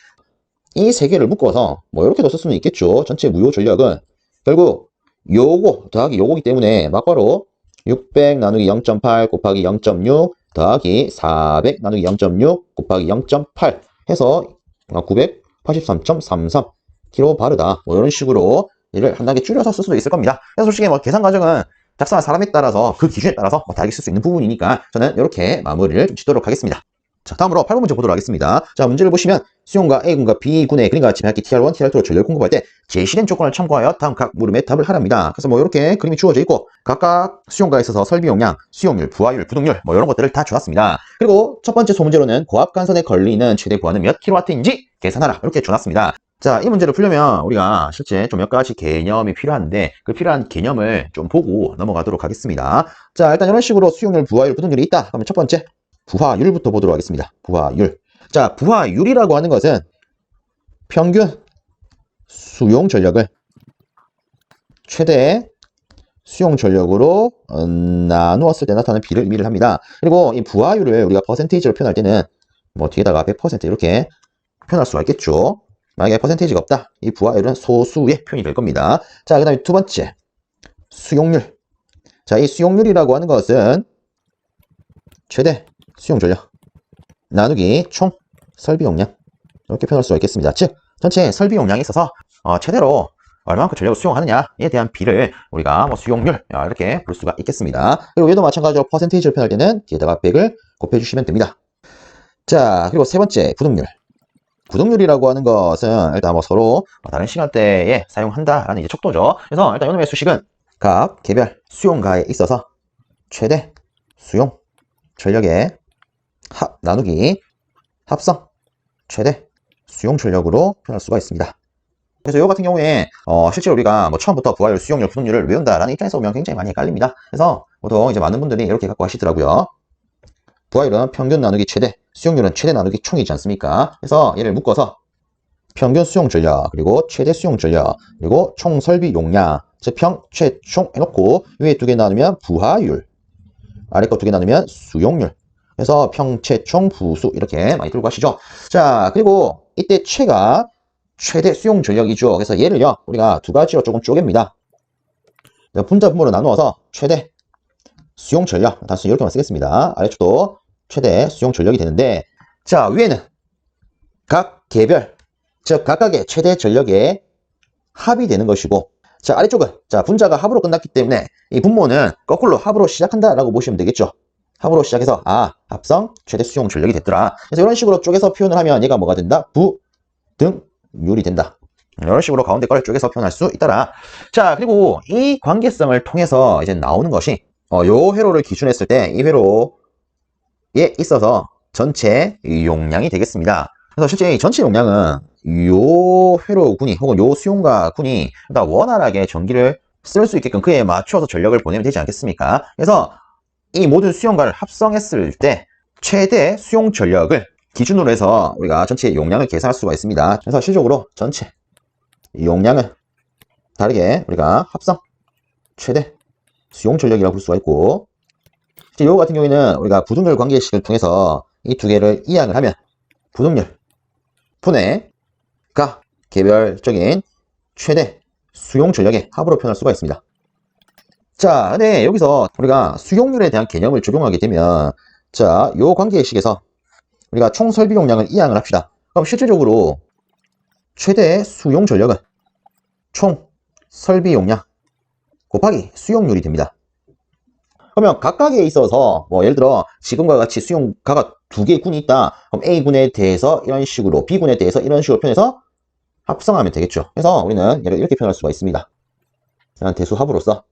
이 세 개를 묶어서 이렇게도 쓸 수는 있겠죠. 전체 무효 전력은 결국 요거 더하기 요거기 때문에 막바로 600 나누기 0.8 곱하기 0.6 더하기 400 나누기 0.6 곱하기 0.8 해서 983.33 kVA다. 이런 식으로 얘를 한 단계 줄여서 쓸 수도 있을 겁니다. 그래서 솔직히 계산 과정은 작성한 사람에 따라서 그 기준에 따라서 다르게 쓸 수 있는 부분이니까 저는 이렇게 마무리를 좀 짓도록 하겠습니다. 자, 다음으로 8번 문제 보도록 하겠습니다. 자, 문제를 보시면 수용과 A군과 B군의 그림과 지명학기 TR1, TR2로 전력을 공급할 때 제시된 조건을 참고하여 다음 각 물음에 답을 하랍니다. 그래서 뭐 이렇게 그림이 주어져 있고 각각 수용가에 있어서 설비 용량, 수용률, 부하율, 부동률 뭐 이런 것들을 다 줘놨습니다. 그리고 첫 번째 소문제로는 고압간선에 걸리는 최대 부하는 몇 킬로와트인지 계산하라 이렇게 줘놨습니다. 자, 이 문제를 풀려면 우리가 실제 좀 몇 가지 개념이 필요한데 그 필요한 개념을 좀 보고 넘어가도록 하겠습니다. 자, 일단 이런 식으로 수용률, 부하율, 부동률이 있다. 그러면 첫 번째 부하율부터 보도록 하겠습니다. 부하율. 자, 부하율이라고 하는 것은 평균 수용 전력을 최대 수용 전력으로 나누었을 때 나타나는 비를 의미를 합니다. 그리고 이 부하율을 우리가 퍼센테이지로 표현할 때는 뭐 뒤에다가 100% 이렇게 표현할 수가 있겠죠. 만약에 퍼센테이지가 없다. 이 부하율은 소수의 표현이 될 겁니다. 자, 그 다음에 두 번째 수용률. 자, 이 수용률이라고 하는 것은 최대 수용 전력 나누기 총 설비 용량 이렇게 표현할 수가 있겠습니다. 즉 전체 설비 용량에 있어서 최대로 얼마만큼 전력을 수용하느냐에 대한 비를 우리가 뭐 수용률 이렇게 볼 수가 있겠습니다. 그리고 얘도 마찬가지로 퍼센테이지를 표현할 때는 뒤에다가 100을 곱해주시면 됩니다. 자, 그리고 세 번째 부동률. 부동률이라고 하는 것은 일단 뭐 서로 다른 시간대에 사용한다라는 이제 척도죠. 그래서 일단 이놈의 수식은 각 개별 수용가에 있어서 최대 수용 전력의 나누기 합성 최대 수용 전력으로 표현할 수가 있습니다. 그래서 이거 같은 경우에 실제로 우리가 뭐 처음부터 부하율, 수용률, 부동률을 외운다라는 입장에서 보면 굉장히 많이 헷갈립니다. 그래서 보통 이제 많은 분들이 이렇게 갖고 하시더라고요. 부하율은 평균 나누기 최대, 수용률은 최대 나누기 총이지 않습니까? 그래서 얘를 묶어서 평균 수용 전력, 그리고 최대 수용 전력, 그리고 총 설비 용량, 즉 평, 최, 총 해놓고 위에 두 개 나누면 부하율, 아래 거 두 개 나누면 수용률. 그래서 평, 최, 총, 부수 이렇게 많이 들고 가시죠. 자, 그리고 이때 최가 최대 수용 전력이죠. 그래서 얘를요 우리가 두 가지로 조금 쪼갭니다. 분자 분모로 나누어서 최대 수용 전력, 단순히 이렇게만 쓰겠습니다. 아래쪽도 최대 수용 전력이 되는데, 자, 위에는 각 개별, 즉 각각의 최대 전력의 합이 되는 것이고, 자, 아래쪽은 자 분자가 합으로 끝났기 때문에 이 분모는 거꾸로 합으로 시작한다라고 보시면 되겠죠. 합으로 시작해서 합성 최대 수용 전력이 됐더라. 그래서 이런 식으로 쪼개서 표현을 하면 얘가 뭐가 된다? 부등률이 된다. 이런 식으로 가운데 거를 쪼개서 표현할 수 있더라. 자, 그리고 이 관계성을 통해서 이제 나오는 것이 요 회로를 기준했을 때 이 회로에 있어서 전체 용량이 되겠습니다. 그래서 실제 이 전체 용량은 요 회로군이 혹은 요 수용가군이 원활하게 전기를 쓸 수 있게끔 그에 맞춰서 전력을 보내면 되지 않겠습니까? 그래서 이 모든 수용가를 합성했을 때 최대 수용 전력을 기준으로 해서 우리가 전체 용량을 계산할 수가 있습니다. 그래서 실질적으로 전체 용량을 다르게 우리가 합성 최대 수용 전력이라고 볼 수가 있고, 이거 같은 경우에는 우리가 부동률 관계식을 통해서 이 두 개를 이항을 하면 부동률 분의 각 개별적인 최대 수용 전력의 합으로 표현할 수가 있습니다. 자, 근데 여기서 우리가 수용률에 대한 개념을 적용하게 되면, 자, 요 관계식에서 우리가 총 설비 용량을 이항을 합시다. 그럼 실질적으로 최대 수용 전력은 총 설비 용량 곱하기 수용률이 됩니다. 그러면 각각에 있어서 뭐 예를 들어 지금과 같이 수용가가 두 개의 군이 있다. 그럼 A군에 대해서 이런 식으로, B군에 대해서 이런 식으로 표현해서 합성하면 되겠죠. 그래서 우리는 얘를 이렇게 표현할 수가 있습니다. 대수합으로서,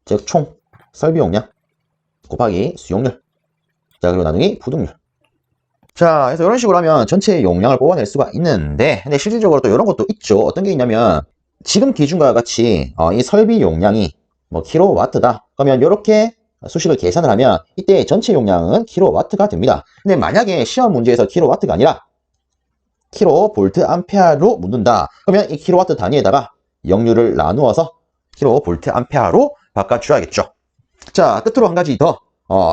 즉 총 설비 용량 곱하기 수용률, 자, 그리고 나누기 부동률. 자, 그래서 이런 식으로 하면 전체 용량을 뽑아낼 수가 있는데, 근데 실질적으로 또 이런 것도 있죠. 어떤 게 있냐면, 지금 기준과 같이 이 설비 용량이 뭐 킬로와트다. 그러면 이렇게 수식을 계산을 하면 이때 전체 용량은 킬로와트가 됩니다. 근데 만약에 시험 문제에서 킬로와트가 아니라 킬로볼트 암페어로 묻는다. 그러면 이 킬로와트 단위에다가 역류를 나누어서 킬로볼트 암페어로 바꿔줘야겠죠. 자, 끝으로 한 가지 더.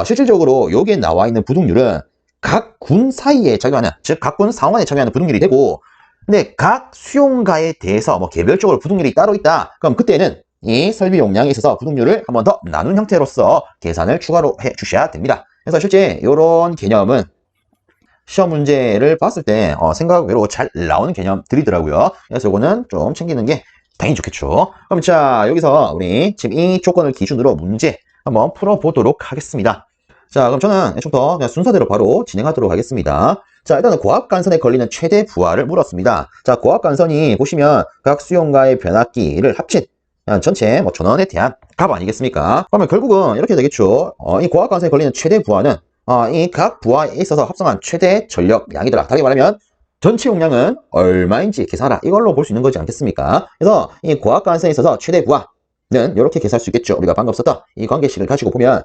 실질적으로 여기에 나와 있는 부동률은 각 군 사이에 적용하는, 즉 각 군 상환에 적용하는 부동률이 되고, 근데 각 수용가에 대해서 뭐 개별적으로 부동률이 따로 있다. 그럼 그때는 이 설비 용량에 있어서 부동률을 한 번 더 나눈 형태로서 계산을 추가로 해 주셔야 됩니다. 그래서 실제 이런 개념은 시험 문제를 봤을 때 생각 외로 잘 나오는 개념들이더라고요. 그래서 이거는 좀 챙기는 게 당연히 좋겠죠. 그럼 자, 여기서 우리 지금 이 조건을 기준으로 문제 한번 풀어보도록 하겠습니다. 자, 그럼 저는 애초부터 그냥 순서대로 바로 진행하도록 하겠습니다. 자, 일단은 고압간선에 걸리는 최대 부하를 물었습니다. 자, 고압간선이 보시면 각 수용과의 변압기를 합친 전체 전원에 대한 값 아니겠습니까? 그러면 결국은 이렇게 되겠죠. 이 고압간선에 걸리는 최대 부하는 이 각 부하에 있어서 합성한 최대 전력량이더라. 다르게 말하면 전체 용량은 얼마인지 계산하라. 이걸로 볼 수 있는 거지 않겠습니까? 그래서 이 고압간선에 있어서 최대 부하는 이렇게 계산할 수 있겠죠. 우리가 방금 썼던 이 관계식을 가지고 보면,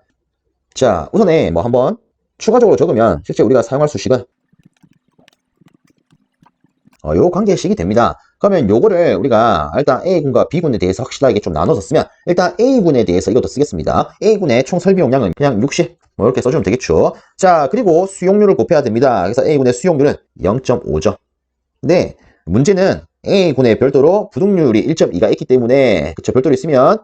자, 우선에 한번 추가적으로 적으면 실제 우리가 사용할 수식은 요 관계식이 됩니다. 그러면 요거를 우리가 일단 A군과 B군에 대해서 확실하게 좀 나눠서 쓰면, 일단 A군에 대해서 이것도 쓰겠습니다. A군의 총 설비 용량은 그냥 60 이렇게 써주면 되겠죠. 자, 그리고 수용률을 곱해야 됩니다. 그래서 A군의 수용률은 0.5죠. 근데 문제는 A군에 별도로 부등률이 1.2가 있기 때문에, 그쵸, 별도로 있으면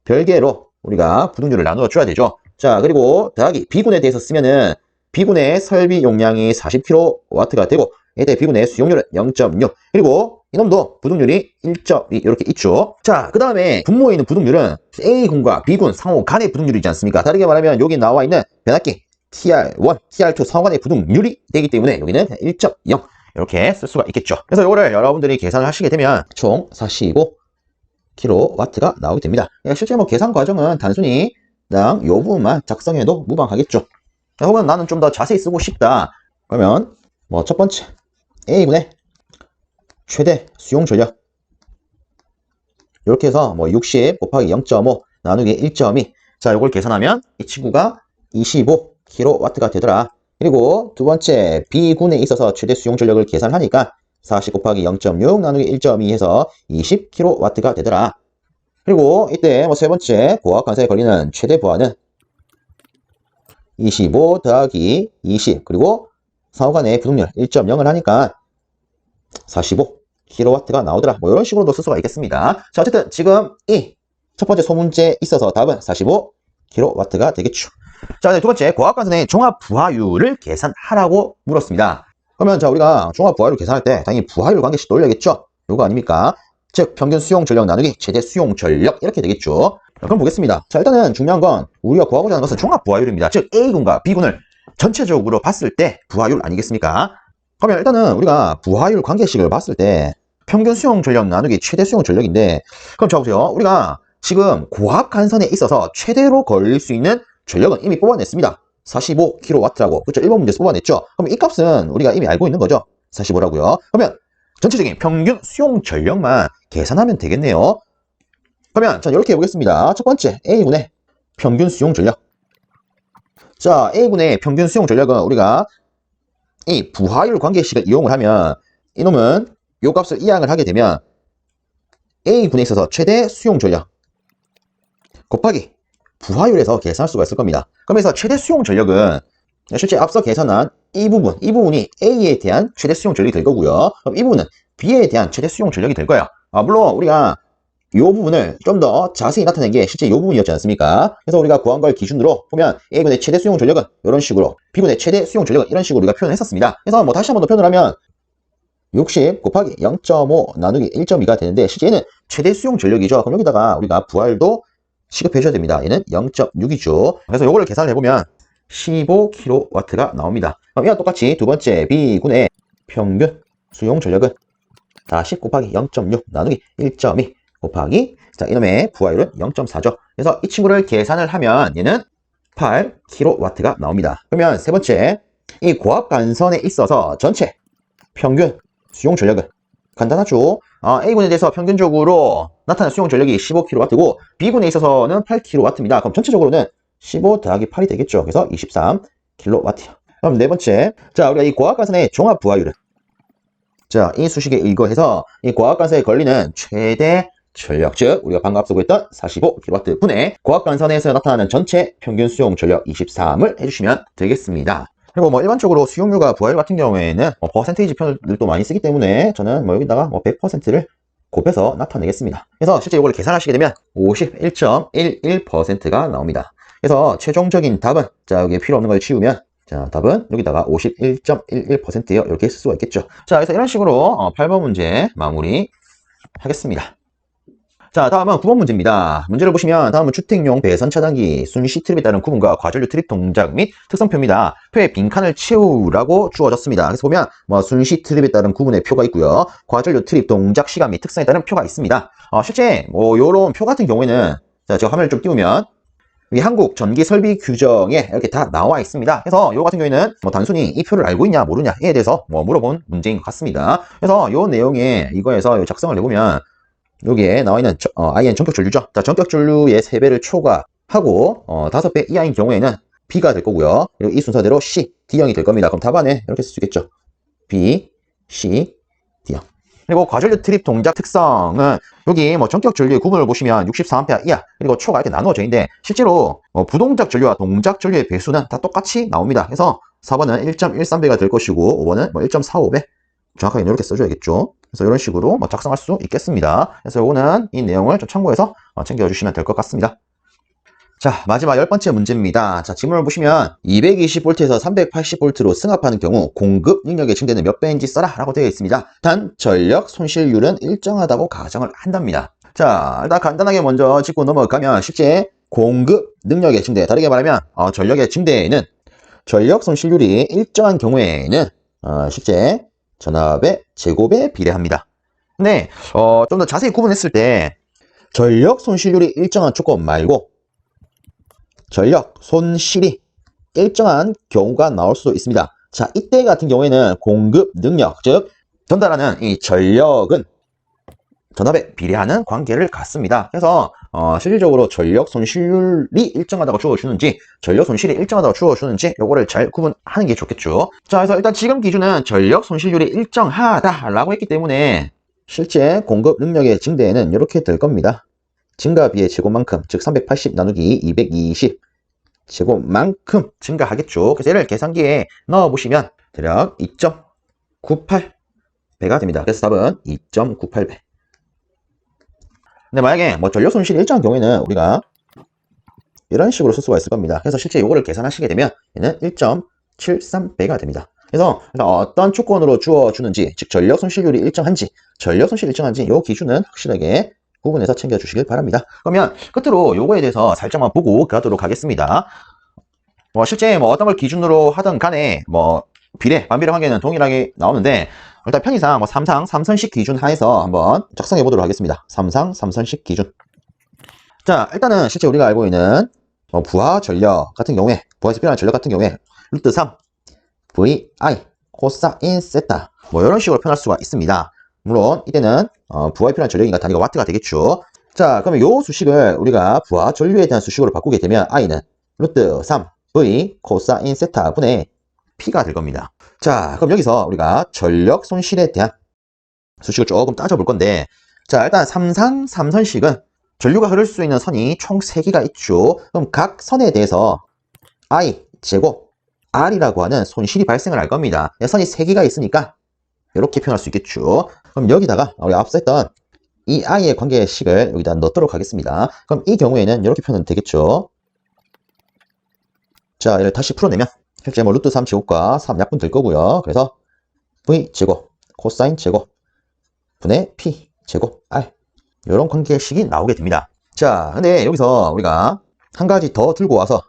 별개로 우리가 부등률을 나누어 줘야 되죠. 자, 그리고 더하기 B군에 대해서 쓰면은 B군의 설비 용량이 40kW가 되고, 이때 B군의 수용률은 0.6, 그리고 이놈도 부등률이 1.2 이렇게 있죠. 자, 그 다음에 분모에 있는 부등률은 A군과 B군 상호 간의 부등률이지 않습니까? 다르게 말하면 여기 나와 있는 변압기 TR1, TR2 상호 간의 부등률이 되기 때문에 여기는 1.0 이렇게 쓸 수가 있겠죠. 그래서 이거를 여러분들이 계산을 하시게 되면 총 45kW가 나오게 됩니다. 실제 계산 과정은 단순히 그냥 이 부분만 작성해도 무방하겠죠. 혹은 나는 좀 더 자세히 쓰고 싶다 그러면 첫 번째 A군의 최대 수용 전력 이렇게 해서 60 곱하기 0.5 나누기 1.2, 자, 요걸 계산하면 이 친구가 25kW가 되더라. 그리고 두 번째 B군에 있어서 최대 수용 전력을 계산하니까 40 곱하기 0.6 나누기 1.2 해서 20kW가 되더라. 그리고 이때 세 번째 고압간선에 걸리는 최대 부하는 25 더하기 20, 그리고 상호간의 부등률 1.0을 하니까 45kW가 나오더라. 이런 식으로도 쓸 수가 있겠습니다. 자, 어쨌든 지금 이 첫 번째 소문제에 있어서 답은 45kW가 되겠죠. 자, 두 번째 고압간선의 종합 부하율을 계산하라고 물었습니다. 그러면 자, 우리가 종합 부하율을 계산할 때 당연히 부하율 관계식 떠올려야겠죠. 요거 아닙니까? 즉 평균 수용 전력 나누기 최대 수용 전력 이렇게 되겠죠. 자, 그럼 보겠습니다. 자, 일단은 중요한 건 우리가 구하고자 하는 것은 종합 부하율입니다. 즉 A군과 B군을 전체적으로 봤을 때 부하율 아니겠습니까? 그러면 일단은 우리가 부하율 관계식을 봤을 때 평균 수용 전력 나누기 최대 수용 전력인데, 그럼 자 보세요. 우리가 지금 고압간선에 있어서 최대로 걸릴 수 있는 전력은 이미 뽑아냈습니다. 45kW라고. 그렇죠? 1번 문제에서 뽑아냈죠. 그럼 이 값은 우리가 이미 알고 있는 거죠. 45라고요. 그러면 전체적인 평균 수용 전력만 계산하면 되겠네요. 그러면 자, 이렇게 해보겠습니다. 첫 번째 A군의 평균 수용 전력. 자, A군의 평균 수용 전력은 우리가 이 부하율 관계식을 이용을 하면 이놈은 요 값을 이항을 하게 되면 A군에 있어서 최대 수용 전력 곱하기 부하율에서 계산할 수가 있을 겁니다. 그러면서 최대 수용 전력은 실제 앞서 계산한 이 부분이 A에 대한 최대 수용 전력이 될 거고요. 그럼 이 부분은 B에 대한 최대 수용 전력이 될 거예요. 물론 우리가 이 부분을 좀 더 자세히 나타낸 게 실제 이 부분이었지 않습니까? 그래서 우리가 구한 걸 기준으로 보면 A군의 최대 수용 전력은 이런 식으로, B군의 최대 수용 전력은 이런 식으로 우리가 표현을 했었습니다. 그래서 다시 한 번 더 표현을 하면 60 곱하기 0.5 나누기 1.2가 되는데 실제 얘는 최대 수용 전력이죠. 그럼 여기다가 우리가 부하율도 시급해 줘야 됩니다. 얘는 0.6이죠. 그래서 요거를 계산을 해보면 15kW가 나옵니다. 그럼 이와 똑같이 두 번째 B군의 평균 수용 전력은 40 곱하기 0.6 나누기 1.2 곱하기, 자, 이놈의 부하율은 0.4죠. 그래서 이 친구를 계산을 하면 얘는 8kW가 나옵니다. 그러면 세 번째, 이 고압간선에 있어서 전체 평균 수용 전력은 간단하죠. A군에 대해서 평균적으로 나타난 수용 전력이 15kW고 B군에 있어서는 8kW입니다. 그럼 전체적으로는 15 더하기 8이 되겠죠. 그래서 23kW. 그럼 네 번째, 자, 우리가 이 고압간선의 종합 부하율은, 자, 이 수식에 의거해서 이 고압간선에 걸리는 최대 전력, 즉 우리가 방금 앞서 구했던 45kW 분의 고압간선에서 나타나는 전체 평균 수용 전력 23을 해주시면 되겠습니다. 그리고 일반적으로 수용률과 부하율 같은 경우에는 퍼센테이지 표현들도 많이 쓰기 때문에 저는 여기다가 100%를 곱해서 나타내겠습니다. 그래서 실제 이걸 계산하시게 되면 51.11%가 나옵니다. 그래서 최종적인 답은, 자, 여기 필요 없는 걸 치우면, 자, 답은 여기다가 51.11%예요. 이렇게 쓸 수가 있겠죠. 자, 그래서 이런 식으로 8번 문제 마무리 하겠습니다. 자, 다음은 9번 문제입니다. 문제를 보시면 다음은 주택용 배선 차단기 순시 트립에 따른 구분과 과전류 트립 동작 및 특성표입니다. 표에 빈칸을 채우라고 주어졌습니다. 그래서 보면 순시 트립에 따른 구분의 표가 있고요. 과전류 트립 동작 시간 및 특성에 따른 표가 있습니다. 실제 요런 표 같은 경우에는 자, 제가 화면을 좀 띄우면 이 한국 전기 설비 규정에 이렇게 다 나와 있습니다. 그래서 요 같은 경우에는 단순히 이 표를 알고 있냐 모르냐에 대해서 물어본 문제인 것 같습니다. 그래서 요 내용에 이거에서 요 작성을 해보면 여기에 나와 있는 IN 전격 전류죠. 자, 전격 전류의 3배를 초과하고 5배 이하인 경우에는 B가 될 거고요. 그리고 이 순서대로 C, D형이 될 겁니다. 그럼 답안에 이렇게 쓸 수 있겠죠. B, C, D형. 그리고 과전류 트립 동작 특성은 여기 전격 전류의 구분을 보시면 64A 이하 그리고 초가 이렇게 나누어져 있는데 실제로 부동작 전류와 동작 전류의 배수는 다 똑같이 나옵니다. 그래서 4번은 1.13배가 될 것이고 5번은 1.45배 정확하게 이렇게 써줘야겠죠. 그래서 이런 식으로 작성할 수 있겠습니다. 그래서 이거는 이 내용을 좀 참고해서 챙겨주시면 될 것 같습니다. 자, 마지막 10번째 문제입니다. 자, 지문을 보시면 220V에서 380V로 승합하는 경우 공급 능력의 증대는 몇 배인지 써라 라고 되어 있습니다. 단 전력 손실률은 일정하다고 가정을 한답니다. 자, 일단 간단하게 먼저 짚고 넘어가면 실제 공급 능력의 증대, 다르게 말하면 전력의 증대는 전력 손실률이 일정한 경우에는 실제 전압의 제곱에 비례합니다. 근데 좀 더 자세히 구분했을 때 전력 손실률이 일정한 조건 말고 전력 손실이 일정한 경우가 나올 수도 있습니다. 자, 이때 같은 경우에는 공급 능력, 즉 전달하는 이 전력은 전압에 비례하는 관계를 갖습니다. 그래서 실질적으로 전력 손실률이 일정하다고 주어주는지 전력 손실이 일정하다고 주어주는지 요거를 잘 구분하는 게 좋겠죠. 자, 그래서 일단 지금 기준은 전력 손실률이 일정하다라고 했기 때문에 실제 공급 능력의 증대는 이렇게 될 겁니다. 증가비의 제곱만큼, 즉 380 나누기 220 제곱만큼 증가하겠죠. 그래서 얘를 계산기에 넣어보시면 대략 2.98배가 됩니다. 그래서 답은 2.98배. 근데 만약에 전력 손실이 일정한 경우에는 우리가 이런 식으로 쓸 수가 있을 겁니다. 그래서 실제 이거를 계산하시게 되면 얘는 1.73배가 됩니다. 그래서 어떤 조건으로 주어주는지, 즉 전력 손실률이 일정한지, 전력 손실이 일정한지 이 기준은 확실하게 구분해서 챙겨주시길 바랍니다. 그러면 끝으로 요거에 대해서 살짝만 보고 가도록 하겠습니다. 실제 어떤 걸 기준으로 하든 간에 비례, 반비례 관계는 동일하게 나오는데 일단 편의상 3상 3선식 기준 하에서 한번 작성해 보도록 하겠습니다. 3상 3선식 기준. 자, 일단은 실제 우리가 알고 있는 부하 전력 같은 경우에, 부하에서 필요한 전력 같은 경우에 루트 3 VI 코사인 세타 이런 식으로 표현할 수가 있습니다. 물론 이때는 부하에 필요한 전력이니까 단위가 와트가 되겠죠. 자, 그러면 요 수식을 우리가 부하 전류에 대한 수식으로 바꾸게 되면 I는 루트 3 V 코사인 세타 분의 P가 될 겁니다. 자, 그럼 여기서 우리가 전력 손실에 대한 수식을 조금 따져볼 건데, 자, 일단 3상 3선식은 전류가 흐를 수 있는 선이 총 3개가 있죠. 그럼 각 선에 대해서 I 제곱 R이라고 하는 손실이 발생을 할 겁니다. 선이 3개가 있으니까 이렇게 표현할 수 있겠죠. 그럼 여기다가 우리 앞서 했던 이 I의 관계식을 여기다 넣도록 하겠습니다. 그럼 이 경우에는 이렇게 표현은 되겠죠. 자, 얘를 다시 풀어내면 실제 루트 3 제곱과 3 약분 될 거고요. 그래서 V 제곱 코사인 제곱 분의 P 제곱 R 이런 관계식이 나오게 됩니다. 자, 근데 여기서 우리가 한 가지 더 들고 와서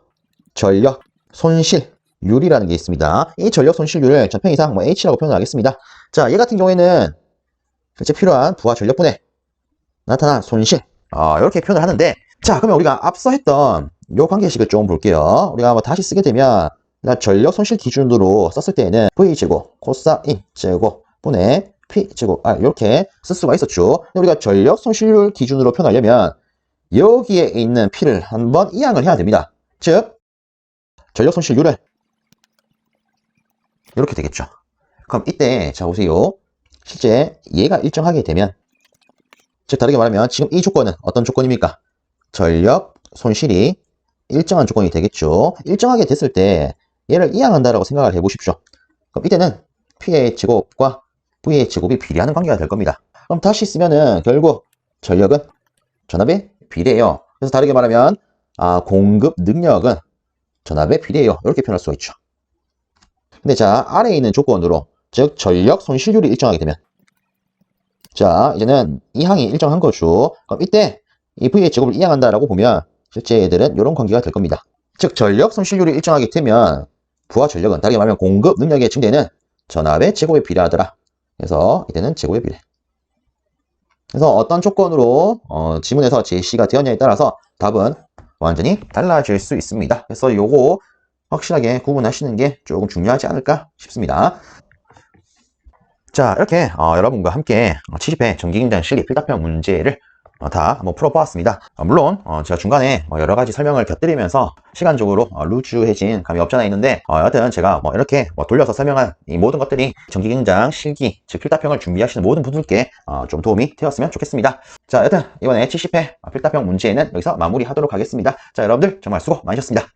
전력 손실률이라는 게 있습니다. 이 전력 손실률을 편의상 H라고 표현하겠습니다. 자, 얘 같은 경우에는 실제 필요한 부하 전력분에 나타난 손실 이렇게 표현을 하는데, 자, 그러면 우리가 앞서 했던 이 관계식을 좀 볼게요. 우리가 다시 쓰게 되면 전력 손실 기준으로 썼을 때에는 V제곱 코사인 제곱 분의 P제곱 이렇게 쓸 수가 있었죠. 근데 우리가 전력 손실률 기준으로 표현하려면 여기에 있는 P를 한번 이항을 해야 됩니다. 즉 전력 손실률을 이렇게 되겠죠. 그럼 이때 자 보세요. 실제 얘가 일정하게 되면, 즉 다르게 말하면 지금 이 조건은 어떤 조건입니까? 전력 손실이 일정한 조건이 되겠죠. 일정하게 됐을 때 얘를 이항한다라고 생각을 해보십시오. 그럼 이때는 P의 제곱과 V의 제곱이 비례하는 관계가 될 겁니다. 그럼 다시 쓰면은 결국 전력은 전압에 비례해요. 그래서 다르게 말하면 공급 능력은 전압에 비례해요. 이렇게 표현할 수가 있죠. 근데 자, 아래에 있는 조건으로, 즉 전력 손실률이 일정하게 되면, 자, 이제는 이 항이 일정한 거죠. 그럼 이때 이 V의 제곱을 이항한다라고 보면 실제 얘들은 이런 관계가 될 겁니다. 즉, 전력 손실률이 일정하게 되면 부하 전력은 다르게 말하면 공급 능력의 증대는 전압의 제곱에 비례하더라. 그래서 이때는 제곱에 비례. 그래서 어떤 조건으로 지문에서 제시가 되었냐에 따라서 답은 완전히 달라질 수 있습니다. 그래서 요거 확실하게 구분하시는 게 조금 중요하지 않을까 싶습니다. 자, 이렇게 여러분과 함께 70회 전기긴장 실리 필답형 문제를 다 한번 풀어보았습니다. 물론 제가 중간에 여러 가지 설명을 곁들이면서 시간적으로 루즈해진 감이 없잖아 있는데 여하튼 제가 이렇게 돌려서 설명한 이 모든 것들이 전기긴장 실기 즉 필답형을 준비하시는 모든 분들께 좀 도움이 되었으면 좋겠습니다. 자, 여하튼 이번에 70회 필답형 문제는 여기서 마무리하도록 하겠습니다. 자, 여러분들 정말 수고 많으셨습니다.